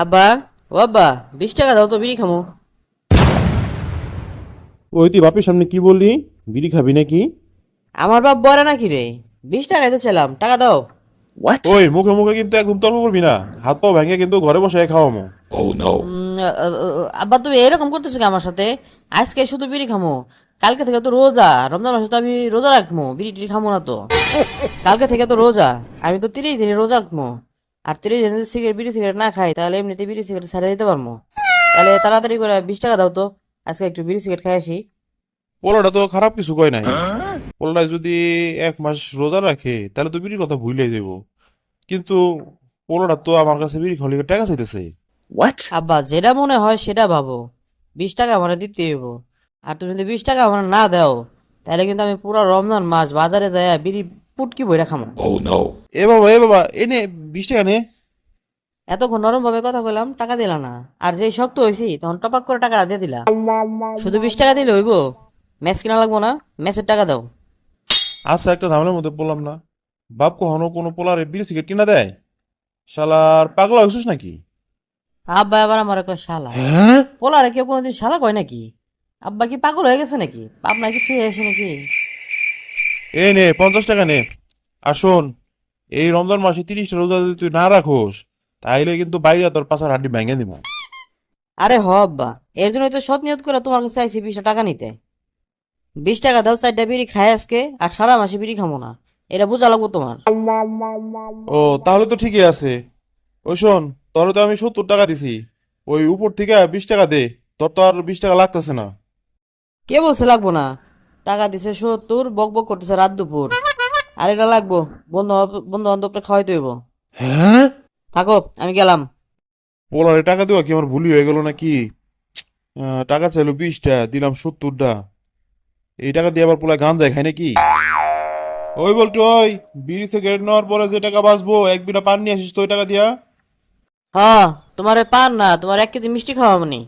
আব্বা, ও আব্বা, 20 টাকা দাও তো বিড়ি খামো। ওই তুই বাপের সামনে কি বললি? বিড়ি খাবি নাকি? আমার বাপ বলে নাকি রে? 20 টাকায় তো ছিলাম, টাকা দাও। What? ওই মুখে মুখে কিন্তু একদম তর্ক করবি না। হাত পা ভেঙে কিন্তু ঘরে বসে খাওয়ামো। Oh no. আব্বা তুমি এরকম করতেছো কি আমার সাথে? আজকে শুধু বিড়ি খামো। কালকে থেকে তো রোজা, রমজান মাসে তো আমি রোজা রাখবো, বিড়ি টিড়ি খামো না তো। কালকে থেকে তো রোজা, আমি তো 30 দিনে রোজা রাখবো। আর 30 দিনে যদি বিড়ি সিগারেট না খাই তাহলে এমনিতে বিড়ি সিগারেট ছেড়ে দিতে পারবো। তাহলে তাড়াতাড়ি করে 20 টাকা দাও তো, আজকে একটু বিড়ি সিগারেট খাই আসি। পোলাটা তো খারাপ কিছু কয় নাই। পোলাটা যদি 1 মাস রোজা রাখে তাহলে তো বিড়ির কথা ভুলে যাইব। কিন্তু পোলাটা তো আমার কাছে বিড়ি খাওয়ার লিগে টাকা চাইতেছে। What? আব্বা যেটা মনে হয় সেটা ভাবো। 20 টাকা আমার দিতে হইব। আর তুমি যদি 20 টাকা আমার না দাও, তাহলে কিন্তু আমি পুরো রমজান মাস বাজারে যাই বিড়ি পুটকি বইরা খামো। Oh no. এ বাবা এনে 20 টাকা নে। এতক্ষণ নরম ভাবে কথা কইলাম, টাকা দিলা না। আর যেই শক্ত হয়েছি তখন টপাক করে টাকাটা দিয়ে দিলা। শুধু 20 টাকা দিলে হইব? ম্যাচ কিনা লাগবো না? ম্যাচের টাকা দাও। আচ্ছা, একটা ঝামেলার মধ্যে বললাম না। বাপ কখনো কোনো পোলারে বিড়ি সিগারেট কিনা দেয়? শালার পাগলা হইছিস নাকি? আব্বা আবার আমার কয় শালা। পোলারে কেউ কোনোদিন শালা কয় নাকি? আব্বা কি পাগল হয়ে গেছে নাকি? আপনার কি ফ্রি হয়েছে নাকি? এ নে 50 টাকা নে। আর শোন, এই রমজান মাসে 30টা রোজা যদি তুই না রাখোস তাইলে কিন্তু বাইরে তোর পাশার হাড্ডি ভেঙে দিব। আরে হ আব্বা, এর জন্যই তো সৎ নিয়ত করে তোমার কাছে চাইছি 20 টাকা নিতে। 20 টাকা দাও, 4টা বিড়ি খাই আজকে, আর সারা মাসে বিড়ি খামো না। এটা বোঝা লাগবো তোমার। ও, তাহলে তো ঠিকই আছে। ওই শোন, তোর তো আমি 70 টাকা দিছি। ওই উপর থেকে 20 টাকা দে। তোর তো আর 20 টাকা লাগতেছে না। কে বলছে লাগবো না? টাকা দিছে 70, বক বক করতেছে রাত দুপুর। আর এটা লাগবো? বন্ধু বন্ধু বান্ধবকে খাওয়াইতে হইব। থাকো, আমি গেলাম। পোলারে টাকা দেওয়া কি আমার ভুলই হয়ে গেল নাকি? টাকা চাইলো 20টা, দিলাম 70টা। এই টাকা দিয়ে আবার পোলা গান যায় খায় নাকি? ওই বলতো, ওই বিড়ি সিগারেট নেওয়ার পরে যে টাকা বাঁচবো, এক বিড়া পান নিয়ে আসিস তো ওই টাকা দিয়া। হ, তোমারে পান না, তোমার 1 কেজি মিষ্টি খাওয়াবনি।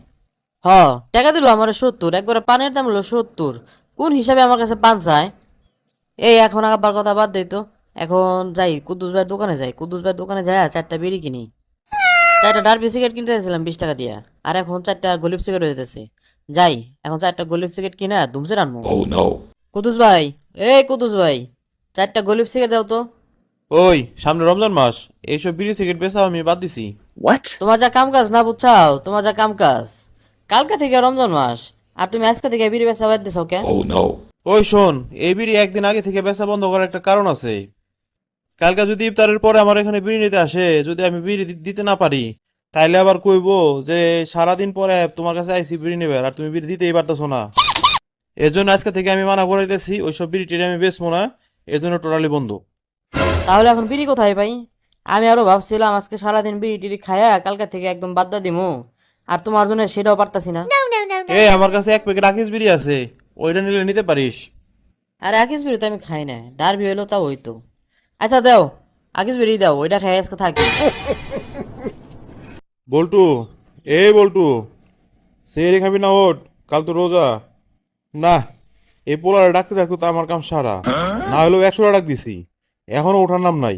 হ, টাকা দিল আমার 70, একবারে পানের দাম হলো 70। কোন হিসাবে আমার কাছে পান চায়? এই এখন আবার কথা বাদ দেই তো। এখন যাই কুদ্দুস ভাইয়ের দোকানে, যাই কুদ্দুস ভাইয়ের দোকানে যাই 4টা বিড়ি কিনি। 4টা ডার্বি সিগারেট কিনতে চাইছিলাম 20 টাকা দিয়া। আর এখন 4টা গলিপ সিগারেট হয়ে যেতেছে। যাই, এখন 4টা গলিপ সিগারেট কিনা ধুমসে রানবো। Oh no. কুদ্দুস ভাই, এই কুদ্দুস ভাই, 4টা গলিপ সিগারেট দাও তো। ওই সামনে রমজান মাস, এইসব বিড়ি সিগারেট বেচা আমি বাদ দিছি। What? তোমার যা কাম কাজ না বুঝছাও, তোমার যা কাম কাজ। কালকে থেকে রমজান মাস, আর তুমি আজকে থেকে বিড়ি বেচা বাদ দিছো কেন? Oh no. ওই শোন, এই বিড়ি একদিন আগে থেকে বেচা বন্ধ করার একটা কারণ আছে। কালকে যদি ইফতারের পরে আমার এখানে বিড়ি নিতে আসে, যদি আমি বিড়ি দিতে না পারি, তাইলে আবার কইবো যে সারাদিন পরে তোমার কাছে আইসি বিড়ি নেবে আর তুমি বিড়ি দিতেই পারতেছো না। এজন্য আজকে থেকে আমি মানা করে দিতেছি, ওইসব বিড়ি টিড়ি আমি বেচবো না। এজন্য টোটালি বন্ধ। তাহলে এখন বিড়ি কোথায় পাই? আমি আরো ভাবছিলাম আজকে সারাদিন বিড়ি টিড়ি খায়া কালকে থেকে একদম বাদ দা দিমু। আর তোমার জন্য সেটাও পারতাছি না। এই আমার কাছে 1 প্যাকেট আকিস বিড়ি আছে, ওইটা নিলে নিতে পারিস। আর আকিস বিড়ি তো আমি খাই না, ডারবি হইলো তাও হইতো। আচ্ছা দাও, আকিস বিড়ি দাও, ওইটা খাই আজকে থাকি। বল্টু, এই বল্টু, সেহরি খাবি না? ওঠ, কাল তো রোজা। না, এই পোলারে ডাকতে ডাকতে তো আমার কাম সারা। না হলেও 100টা ডাক দিছি, এখনো ওঠার নাম নাই।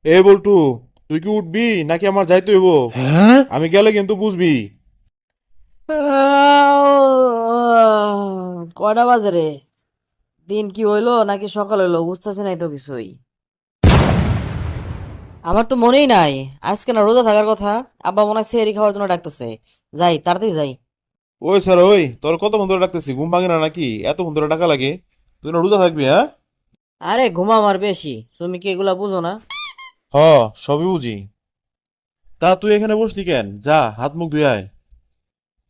এ বল্টু, তুই কি উঠবি নাকি আমার যাইতে হইব? আমি গেলে কিন্তু বুঝবি। কয়টা বাজে রে? দিন কি হইলো নাকি সকাল হইলো বুঝতেছি নাই তো কিছুই। আমার তো মনেই নাই আজকে না রোজা থাকার কথা। আব্বা মনে হয় সেহরি খাওয়ার জন্য ডাকতেছে। যাই, তাড়াতাড়ি যাই। ওই স্যার, ওই তোর কতক্ষণ ধরে ডাকতেছি, ঘুম ভাঙে না নাকি? এতক্ষণ ধরে ডাকা লাগে? তুই না রোজা থাকবি, হ্যাঁ? আরে ঘুমা আমার বেশি, তুমি কি এগুলা বুঝো না? হ, সবই বুঝি। তা তুই এখানে বসলি কেন? যা হাত মুখ ধুয়ে আয়।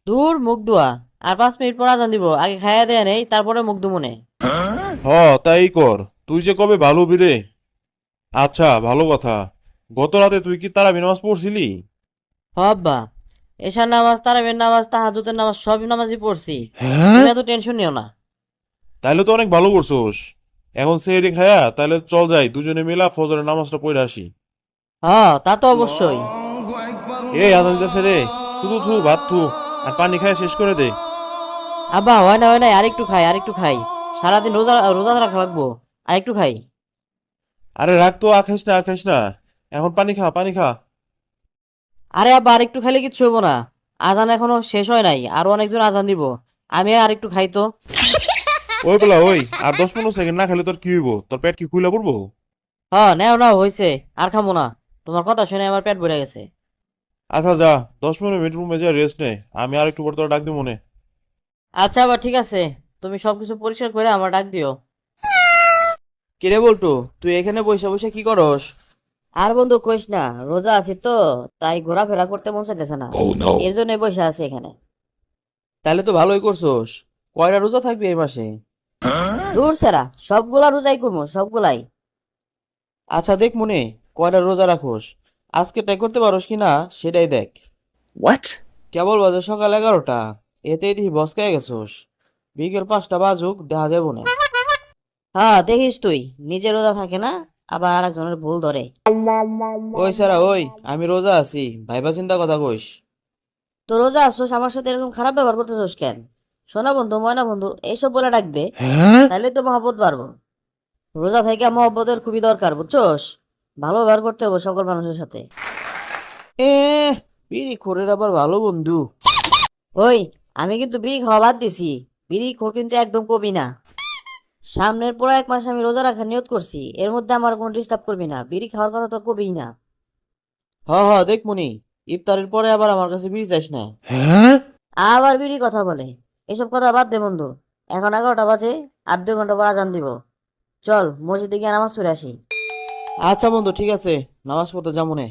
দূর মুখ ধোয়া, আর 5 মিনিট পর আজান দিব, আগে খাইয়া দেয়া নেই তারপরে মুখ ধুমনে। হ, তাই কর। তুই যে কবে ভালো বিরে। আচ্ছা, ভালো কথা। গত রাতে তুই কি তারাবি নামাজ পড়ছিলি? হ আব্বা, এশার নামাজ, তারাবির নামাজ, তাহাজ্জুদের নামাজ সব নামাজই পড়ছি। তুমি এত টেনশন নিও না। তাইলে তো অনেক ভালো করছোস। এখন সেহরি খায়া তাইলে চল যাই দুজনে মিলা ফজরের নামাজটা পড়ে আসি। হ্যাঁ তা তো অবশ্যই। এই আজান দিতেছে রে। থু থু ভাত থু, আর পানি খায় শেষ করে দে। আব্বা হয় না, আরেকটু খাই, আরেকটু খাই। সারাদিন রোজা রোজা রাখা লাগবো, আরেকটু খাই। আরে রাখ তো, আর খাইস না, আর খাইস না। এখন পানি খা, পানি খা। আরে আব্বা আর একটু খাইলে কিচ্ছু হবো না, আজান এখনো শেষ হয় নাই, আরো অনেকজন আজান দিব, আমি আর একটু খাই তো। ওই বলা ওই, আর 10-15 সেকেন্ড না খেলে তোর কি হইব? তোর পেট কি খুইলা পড়বো? হ্যাঁ নেও নাও হয়েছে, আর খামো না, তোমার কথা শুনে আমার পেট ভরে গেছে। আচ্ছা যা, 10-15 মিনিট রুমে যা রেস্ট নে, আমি আর একটু পর তোর ডাক দিব মনে। আচ্ছা আবার ঠিক আছে, তুমি সবকিছু পরিষ্কার করে আমার ডাক দিও। কিরে বল্টু, তুই এখানে বসে বসে কি করস? আর বন্ধু কইস না, রোজা আছি তো, তাই ঘোরাফেরা করতে মন চাইতেছে না, এর জন্য বসে আছি এখানে। তাহলে তো ভালোই করছোস। কয়টা রোজা থাকবি এই মাসে? দূর সেরা, সবগুলা রোজাই করবো, সবগুলাই। আচ্ছা দেখ মনে, কয়টা রোজা রাখোস। আজকে ট্রাই করতে পারোস কি না সেটাই দেখ। What? কেবল বাজে সকাল 11টা, এতেই দেখি বসকায় গেছোস। বিকেল 5টা বাজুক, দেখা যাবো না। হ্যাঁ দেখিস তুই, নিজে রোজা থাকে না, আবার আরেকজনের ভুল ধরে। ওই সারা ওই, আমি রোজা আছি, ভাইবা চিন্তা কথা কইস। তো রোজা আসছোস, আমার সাথে এরকম খারাপ ব্যবহার করতেছোস কেন? সোনা বন্ধু, ময়না বন্ধু এইসব বলে ডাক দে, তাহলে তো মহব্বত বাড়বো। রোজা থেকে মহব্বতের খুবই দরকার, বুঝছোস? ভালো ব্যবহার করতে হবে সকল মানুষের সাথে। এ, বিড়ি খোরের আবার ভালো বন্ধু। ওই, আমি কিন্তু বিড়ি খাওয়া বাদ দিছি, বিড়ি খোর কিন্তু একদম কবি না। সামনের পুরো 1 মাস আমি রোজা রাখার নিয়ত করছি, এর মধ্যে আমার কোনো ডিস্টার্ব করবি না, বিড়ি খাওয়ার কথা তো কবি না। হ হ দেখ মনি, ইফতারের পরে আবার আমার কাছে বিড়ি চাইস না। আবার বিড়ি কথা বলে, এসব কথা বাদ দে বন্ধু। এখন 11টা বাজে, আর 2 ঘন্টা পর আজান দিব। চল মসজিদে গিয়ে নামাজ পড়ে আসি। আচ্ছা বন্ধু ঠিক আছে, নামাজ পড়তে যাবো নে।